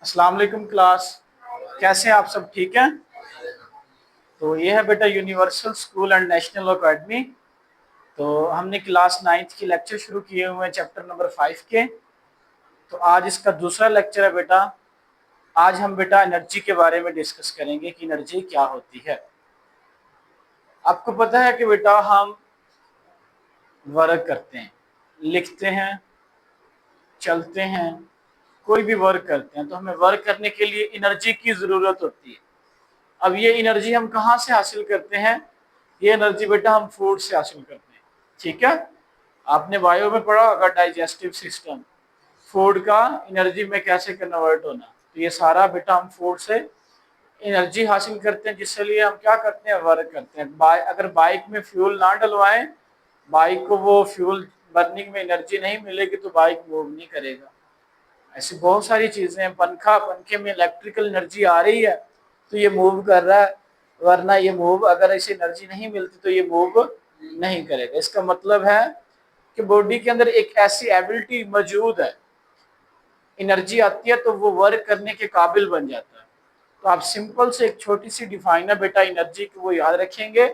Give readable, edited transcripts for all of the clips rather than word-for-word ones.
अस्सलाम वालेकुम क्लास। कैसे हैं आप सब? ठीक हैं? तो ये है बेटा universal school and national academy. तो हमने क्लास 9th की लेक्चर शुरू किए हुए हैं चैप्टर नंबर 5 के। तो आज इसका दूसरा लेक्चर है बेटा। आज हम बेटा एनर्जी के बारे में डिस्कस करेंगे कि एनर्जी क्या होती है। आपको पता है कि बेटा हम वर्क करते हैं, लिखते हैं, चलते हैं, कोई भी वर्क करते हैं तो हमें वर्क करने के लिए एनर्जी की ज़रूरत होती है। अब ये एनर्जी हम कहाँ से हासिल करते हैं? ये एनर्जी बेटा हम फूड से हासिल करते हैं। ठीक है, आपने बायो में पढ़ा होगा डाइजेस्टिव सिस्टम, फूड का एनर्जी में कैसे कन्वर्ट होना। तो ये सारा बेटा हम फूड से एनर्जी हासिल करते हैं, जिसके लिए हम क्या करते हैं? वर्क करते हैं। अगर बाइक में फ्यूल ना डलवाएं, बाइक को वो फ्यूल बर्निंग में एनर्जी नहीं मिलेगी तो बाइक मूव नहीं करेगा। ऐसी बहुत सारी चीजें हैं। पंखे में इलेक्ट्रिकल एनर्जी आ रही है तो ये मूव कर रहा है, वरना ये मूव, अगर इसे एनर्जी नहीं मिलती तो ये मूव नहीं करेगा। इसका मतलब है कि बॉडी के अंदर एक ऐसी एबिलिटी मौजूद है, एनर्जी आती है तो वो वर्क करने के काबिल बन जाता है। तो आप सिंपल से एक छोटी सी डिफाइन है बेटा एनर्जी की, वो याद रखेंगे।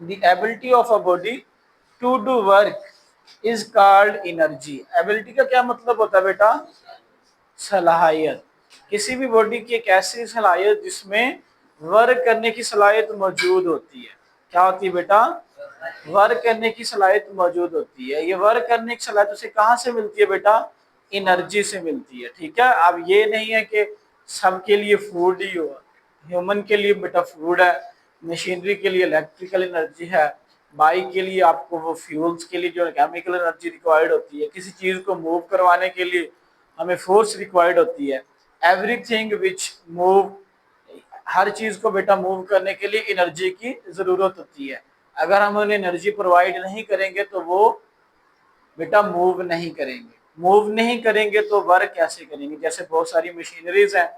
The ability of a body to do work is called energy. Ability का क्या मतलब होता है बेटा? सलाहियत। किसी भी बॉडी की एक ऐसी सलाहियत जिसमें वर्क करने की सलाहियत मौजूद होती है। क्या होती है बेटा? वर्क करने की सलाहियत मौजूद होती है। ये वर्क करने की सलाहियत उसे कहाँ से मिलती है बेटा? एनर्जी से मिलती है। ठीक है, अब ये नहीं है कि सबके लिए फूड ही हो। ह्यूमन के लिए बेटा फूड है, मशीनरी के लिए इलेक्ट्रिकल एनर्जी है, बाइक के लिए आपको वो फ्यूल्स के लिए जो केमिकल एनर्जी रिक्वायर्ड होती है, किसी चीज को मूव करवाने के लिए हमें फोर्स रिक्वायर्ड होती है। एवरीथिंग विच मूव, हर चीज को बेटा मूव करने के लिए एनर्जी की जरूरत होती है। अगर हम उन्हें एनर्जी प्रोवाइड नहीं करेंगे तो वो बेटा मूव नहीं करेंगे। मूव नहीं करेंगे तो वर्क कैसे करेंगे? जैसे बहुत सारी मशीनरीज हैं,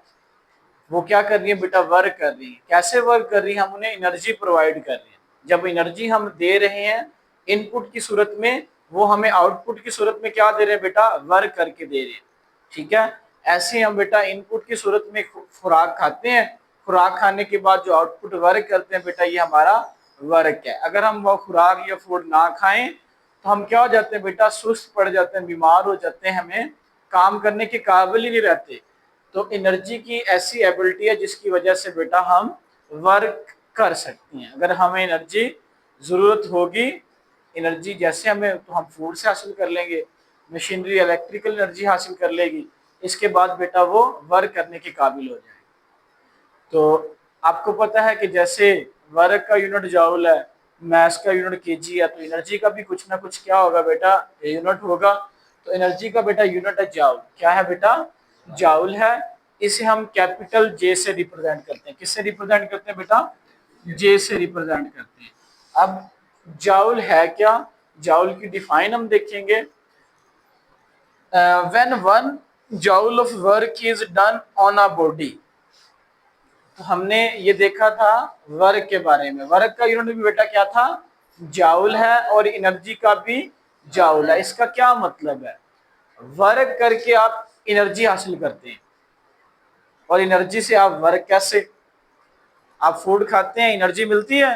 वो क्या कर रही है बेटा? वर्क कर रही है। कैसे वर्क कर रही है? हम उन्हें एनर्जी प्रोवाइड कर रहे हैं। जब एनर्जी हम दे रहे हैं इनपुट की सूरत में, वो हमें आउटपुट की सूरत में क्या दे रहे हैं बेटा? वर्क करके दे रहे हैं। ठीक है, ऐसे हम बेटा इनपुट की सूरत में खुराक खाते हैं, खुराक खाने के बाद जो आउटपुट वर्क करते हैं बेटा, ये हमारा वर्क है। अगर हम वो खुराक या फूड ना खाएं तो हम क्या हो जाते हैं बेटा? सुस्त पड़ जाते हैं, बीमार हो जाते हैं, हमें काम करने के काबिल ही नहीं रहते। तो एनर्जी की ऐसी एबिलिटी है जिसकी वजह से बेटा हम वर्क कर सकते हैं। अगर हमें एनर्जी ज़रूरत होगी, एनर्जी जैसे हमें, तो हम फूड से हासिल कर लेंगे, मशीनरी इलेक्ट्रिकल एनर्जी हासिल कर लेगी, इसके बाद बेटा वो वर्क करने के काबिल हो जाएगी। तो आपको पता है कि जैसे वर्क का यूनिट जाउल है, मैस का यूनिट केजी है, तो एनर्जी का भी कुछ ना कुछ क्या होगा बेटा? यूनिट होगा। तो एनर्जी का बेटा यूनिट है जाउल। क्या है बेटा? जाउल है। इसे हम कैपिटल जे से रिप्रेजेंट करते हैं। किससे रिप्रेजेंट करते हैं बेटा? जे से रिप्रेजेंट करते हैं। अब जाउल है क्या? जाउल की डिफाइन हम देखेंगे। When one joule of work is done on a body. तो हमने ये देखा था वर्क के बारे में। वर्क का यूनिट भी बेटा क्या था? जाउल है, और एनर्जी का भी जाउल है। इसका क्या मतलब है? वर्क करके आप एनर्जी हासिल करते हैं, और एनर्जी से आप वर्क कैसे? आप फूड खाते हैं, एनर्जी मिलती है।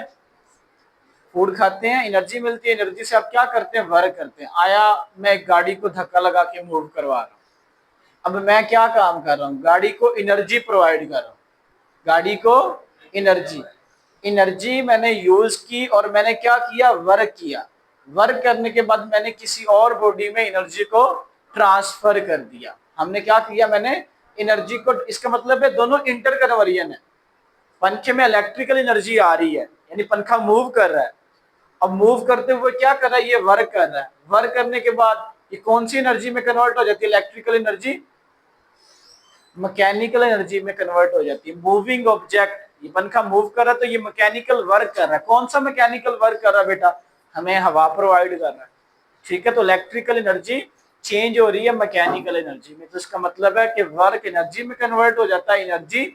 फूड खाते हैं, एनर्जी मिलती है। एनर्जी से आप क्या करते हैं? वर्क करते हैं। आया, मैं एक गाड़ी को धक्का लगा के मूव करवा रहा हूँ। अब मैं क्या काम कर रहा हूँ? गाड़ी को एनर्जी प्रोवाइड कर रहा हूँ। गाड़ी को एनर्जी एनर्जी मैंने यूज की, और मैंने क्या किया? वर्क किया। वर्क करने के बाद मैंने किसी और बॉडी में एनर्जी को ट्रांसफर कर दिया। हमने क्या किया? मैंने एनर्जी को, इसका मतलब है दोनों इंटर कन्वर्जन है। पंखे में इलेक्ट्रिकल एनर्जी आ रही है, यानी पंखा मूव कर रहा है। अब मूव करते हुए क्या कर रहा है? ये वर्क कर रहा है। वर्क करने के बाद ये कौन सी एनर्जी में कन्वर्ट हो जाती है? इलेक्ट्रिकल एनर्जी मैकेनिकल एनर्जी में कन्वर्ट हो जाती है। मूविंग ऑब्जेक्ट, ये पंखा मूव कर रहा है तो ये मैकेनिकल वर्क कर रहा है। कौन सा मैकेनिकल वर्क कर रहा है बेटा? हमें हवा प्रोवाइड कर रहा है। ठीक है, तो इलेक्ट्रिकल एनर्जी चेंज हो रही है मैकेनिकल एनर्जी में। तो इसका मतलब है कि वर्क एनर्जी में कन्वर्ट हो जाता है, एनर्जी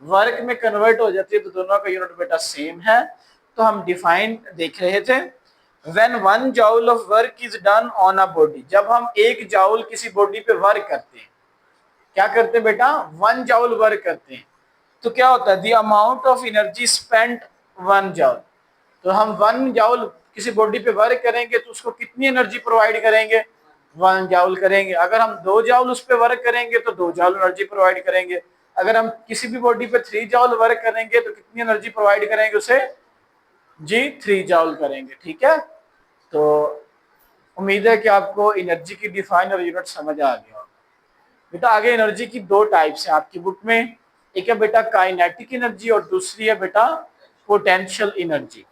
वर्क में कन्वर्ट हो जाती है। तो दोनों का यूनिट बेटा सेम है। तो हम डिफाइन देख रहे थे। When one joule of work is done on a body, जब हम एक जाउल किसी बॉडी पे वर्क करते हैं, क्या करते हैं बेटा, 1 जॉल वर्क करते हैं। तो क्या होता है, the amount of energy spent 1 जॉल। तो हम 1 जॉल किसी बॉडी पे वर्क करेंगे तो उसको कितनी एनर्जी प्रोवाइड करेंगे, 1 जॉल करेंगे। अगर हम 2 जॉल उस पर वर्क करेंगे तो 2 जॉल एनर्जी प्रोवाइड करेंगे। अगर हम किसी भी बॉडी पे 3 जॉल वर्क करेंगे तो कितनी एनर्जी प्रोवाइड करेंगे उसे, जी 3 जॉल करेंगे। ठीक है, तो उम्मीद है कि आपको एनर्जी की डिफाइन और यूनिट समझ आ गया होगा। बेटा आगे एनर्जी की 2 टाइप्स है आपकी बुक में, एक है बेटा काइनेटिक एनर्जी और दूसरी है बेटा पोटेंशियल एनर्जी।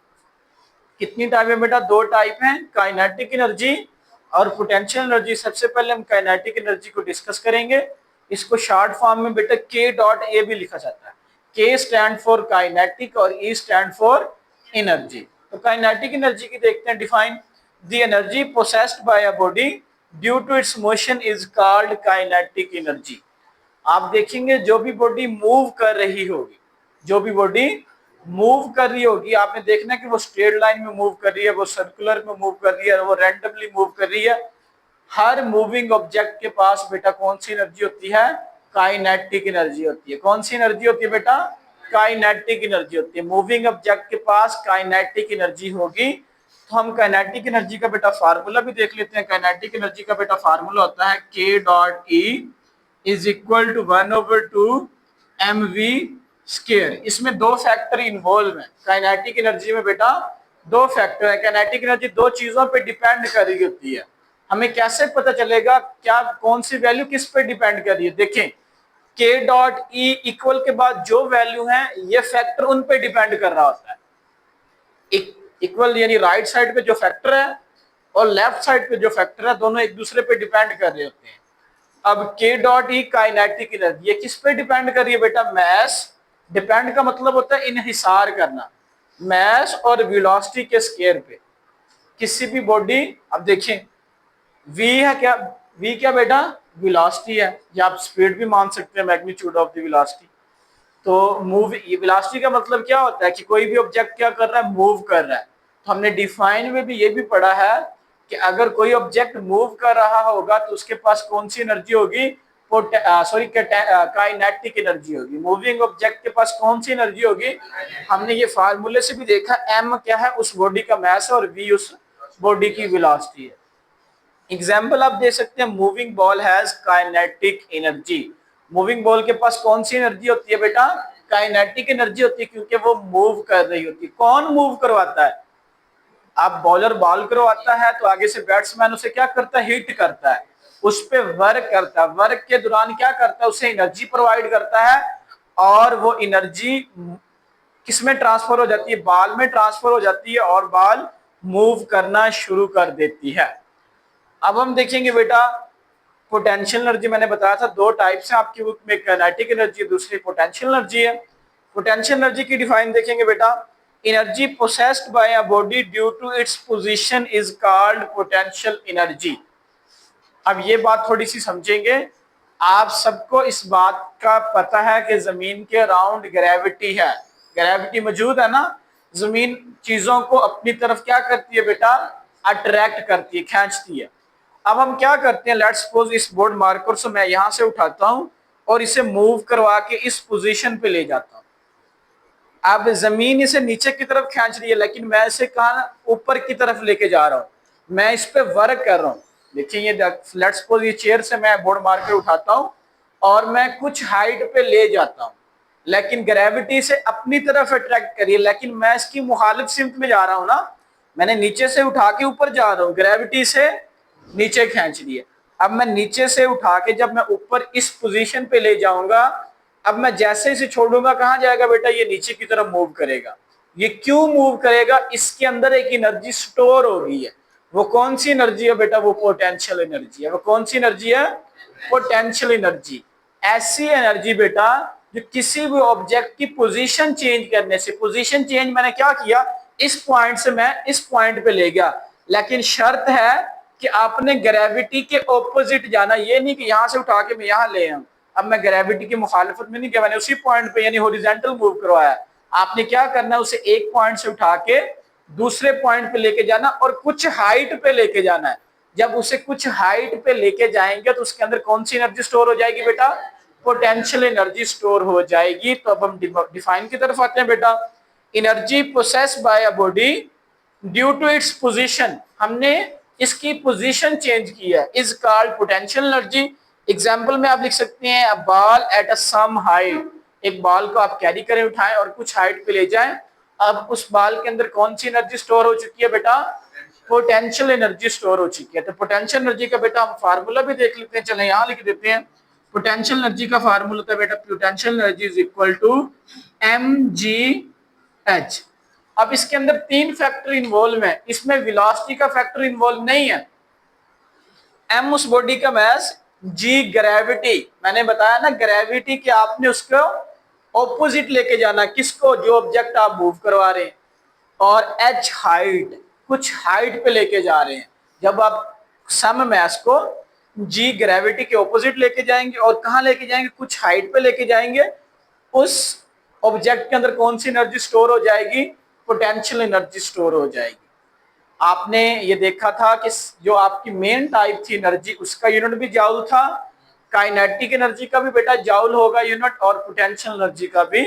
कितनी टाइप है बेटा, 2 टाइप हैं, काइनेटिक एनर्जी और पोटेंशियल एनर्जी। सबसे पहले हम काइनेटिक एनर्जी को डिस्कस करेंगे। इसको शॉर्ट फॉर्म में बेटा के डॉट ए भी लिखा जाता है। के स्टैंड फॉर काइनेटिक और ई स्टैंड फॉर एनर्जी। तो काइनेटिक एनर्जी की देखते हैं define, the energy possessed by a body due to its motion is called kinetic energy. आप देखेंगे जो भी बॉडी मूव कर रही होगी, जो भी बॉडी मूव कर रही होगी, आपने देखना कि वो स्ट्रेट लाइन में मूव कर रही है, वो सर्कुलर में मूव कर रही है, वो रैंडमली मूव कर रही है। हर मूविंग ऑब्जेक्ट के पास बेटा कौन सी एनर्जी होती है, काइनेटिक एनर्जी होती है। कौन सी एनर्जी होती है बेटा, काइनेटिक एनर्जी होती है। मूविंग ऑब्जेक्ट के पास काइनेटिक एनर्जी होगी। तो हम काइनेटिक एनर्जी का बेटा फार्मूला भी देख लेते हैं। काइनेटिक एनर्जी का बेटा फार्मूला होता है K dot E is equal to 1/2 mv square. इसमें 2 फैक्टर इन्वॉल्व है काइनेटिक एनर्जी में बेटा, 2 फैक्टर है। काइनेटिक एनर्जी 2 चीजों पे डिपेंड कर रही होती है। हमें कैसे पता चलेगा क्या कौन सी वैल्यू किस पे डिपेंड कर रही है, देखें के डॉट ई इक्वल के बाद जो वैल्यू है ये फैक्टर उन पे डिपेंड कर रहा होता है। इक्वल यानी राइट साइड पे जो फैक्टर है और लेफ्ट साइड पे जो फैक्टर है दोनों एक दूसरे पे डिपेंड कर रहे होते हैं। अब के डॉट ई काइनेटिक एनर्जी, ये किस पे डिपेंड कर रही है बेटा, मैस। डिपेंड का मतलब होता है इन्हिसार करना, मैस और वेलोसिटी के स्केयर पे किसी भी बॉडी। अब देखें v है क्या, v क्या बेटा, वेलोसिटी है, या आप स्पीड भी मान सकते हैं, मैग्नीट्यूड ऑफ द वेलोसिटी। तो मूव, ये वेलोसिटी का मतलब क्या होता है कि कोई भी ऑब्जेक्ट क्या कर रहा है, मूव कर रहा है। तो हमने डिफाइन में भी ये भी पढ़ा है कि अगर कोई ऑब्जेक्ट मूव कर रहा होगा तो उसके पास कौन सी एनर्जी होगी, सॉरी काइनेटिक एनर्जी होगी। मूविंग ऑब्जेक्ट के पास कौन सी एनर्जी होगी, हमने ये फार्मूले से भी देखा, m क्या है, उस बॉडी का मास और v उस बॉडी की वेलोसिटी है। एग्जाम्पल आप दे सकते हैं, moving ball has kinetic energy. Moving ball के पास कौन सी एनर्जी होती है बेटा, काइनेटिक एनर्जी होती है, क्योंकि वो मूव कर रही होती है। कौन मूव करवाता है, आप बॉलर बॉल करवाता है तो आगे से बैट्समैन उसे क्या करता है, हिट करता है, उस पे वर्क करता है, वर्क के दौरान क्या करता है, उसे एनर्जी प्रोवाइड करता है और वो एनर्जी किसमें ट्रांसफर हो जाती है, बॉल में ट्रांसफर हो जाती है और बॉल मूव करना शुरू कर देती है। अब हम देखेंगे बेटा पोटेंशियल एनर्जी, मैंने बताया था 2 टाइप्स हैं आपकी बुक में, काइनेटिक एनर्जी, दूसरी पोटेंशियल एनर्जी है। पोटेंशियल एनर्जी की डिफाइन देखेंगे बेटा, energy possessed by a body due to its position is called potential energy. अब ये बात थोड़ी सी समझेंगे। आप सबको इस बात का पता है कि जमीन के अराउंड ग्रेविटी है, ग्रेविटी मौजूद है ना, जमीन चीजों को अपनी तरफ क्या करती है बेटा, अट्रैक्ट करती है, खींचती है। अब हम क्या करते हैं, लेट्स सपोज इस बोर्ड मार्कर से मैं यहां से उठाता हूं और इसे मूव करवा के इस पोजीशन पे ले जाता हूं। अब जमीन इसे नीचे की तरफ खींच रही है लेकिन मैं इसे कहां, ऊपर की तरफ लेके जा रहा हूं, मैं इस पे वर्क कर रहा हूं। देखिए ये लेट्स सपोज ये चेयर से मैं बोर्ड मार्कर उठाता हूं और मैं कुछ हाइट पे ले जाता हूं, लेकिन ग्रेविटी से अपनी तरफ अट्रैक्ट करिए, लेकिन मैं इसकी मुखालिफ सिमत में जा रहा हूं ना, मैंने नीचे से उठा के ऊपर जा रहा हूं, ग्रेविटी से नीचे खींच रही है। अब मैं नीचे से उठा के जब मैं ऊपर इस पोजीशन पे ले जाऊंगा, अब मैं जैसे इसे छोड़ूंगा कहां जाएगा बेटा, ये नीचे की तरफ मूव करेगा। ये क्यों मूव करेगा, इसके अंदर एक एनर्जी स्टोर हो गई है। वो कौन सी एनर्जी है बेटा, वो पोटेंशियल एनर्जी है। वो कौन सी एनर्जी है, पोटेंशियल एनर्जी। ऐसी एनर्जी बेटा जो किसी भी ऑब्जेक्ट की पोजीशन चेंज करने से, पोजीशन चेंज मैंने क्या किया, इस पॉइंट से मैं इस पॉइंट पे ले गया, लेकिन शर्त है कि आपने ग्रेविटी के ऑपोजिट जाना, ये नहीं कि यहां से उठा के मैं यहां ले आऊं। अब मैं ग्रेविटी की मुखालिफत में नहीं किया, मैंने उसी पॉइंट पे यानी हॉरिजॉन्टल मूव करवाया। आपने क्या करना है, उसे एक पॉइंट से उठा के दूसरे पॉइंट पे लेके जाना और कुछ हाइट पे लेके जाना है। जब उसे कुछ हाइट पे लेके जाएंगे तो उसके अंदर कौन सी एनर्जी स्टोर हो जाएगी बेटा, पोटेंशियल एनर्जी स्टोर हो जाएगी। तो अब हम डिफाइन की तरफ आते हैं बेटा। Energy process by a body due to its position, हमने इसकी पोजीशन चेंज की है, is called potential energy. Example में आप लिख सकते हैं a ball at a some height, एक बॉल को आप कैरी करें, उठाएं और कुछ हाइट पे ले जाएं। अब उस बॉल के अंदर कौन सी एनर्जी स्टोर हो चुकी है बेटा? पोटेंशियल एनर्जी स्टोर हो चुकी है। तो पोटेंशियल एनर्जी का बेटा हम फार्मूला भी देख लेते हैं, चले यहाँ लिख देते हैं। पोटेंशियल एनर्जी का फार्मूला होता है बेटा, potential energy is equal to mgh। अब इसके अंदर तीन फैक्टर इन्वॉल्व है, इसमें वेलोसिटी का फैक्टर इन्वॉल्व नहीं है। m उस बॉडी का मास, g ग्रेविटी, मैंने बताया ना ग्रेविटी कि आपने उसको ऑपोजिट लेके जाना, किसको? जो ऑब्जेक्ट आप मूव करवा रहे हैं। और h हाइट, कुछ हाइट पे लेके जा रहे हैं। जब आप सम मास को g ग्रेविटी के ऑपोजिट लेके जाएंगे और कहाँ लेके जाएंगे? कुछ हाइट पे लेके जाएंगे, उस ऑब्जेक्ट के अंदर कौन सी एनर्जी स्टोर हो जाएगी? पोटेंशियल एनर्जी स्टोर हो जाएगी। आपने ये देखा था कि जो आपकी मेन टाइप थी एनर्जी, उसका यूनिट भी जाउल था, काइनेटिक एनर्जी का भी बेटा जाउल होगा यूनिट, और पोटेंशियल एनर्जी का भी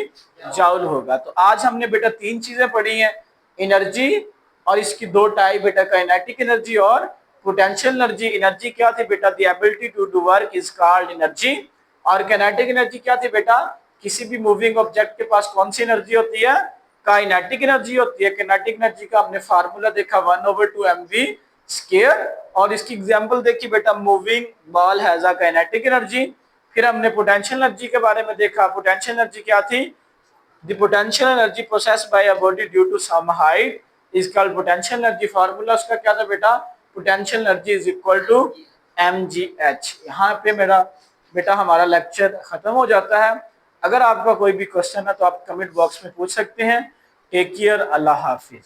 जाउल होगा। तो आज हमने बेटा तीन चीजें पढ़ी हैं, एनर्जी और इसकी दो टाइप बेटा, काइनेटिक एनर्जी और पोटेंशियल एनर्जी। एनर्जी क्या थी बेटा? The ability to do work is called energy. और काइनेटिक एनर्जी क्या थी बेटा? किसी भी मूविंग ऑब्जेक्ट के पास कौन सी एनर्जी होती है? काइनेटिक एनर्जी होती है। काइनेटिक एनर्जी का हमने फार्मूला देखा 1/2mv², और इसकी एग्जांपल देखी बेटा, moving ball has a kinetic energy. फिर हमने पोटेंशियल एनर्जी के बारे में देखा, पोटेंशियल एनर्जी क्या थी? The potential energy processed by a body due to some height is called potential energy. Formula उसका क्या था बेटा? Potential energy is equal to mgh। यहाँ पे मेरा बेटा हमारा लेक्चर खत्म हो जाता है। अगर आपका कोई भी क्वेश्चन है तो आप कमेंट बॉक्स में पूछ सकते हैं। टेक केयर, अल्लाह हाफिज।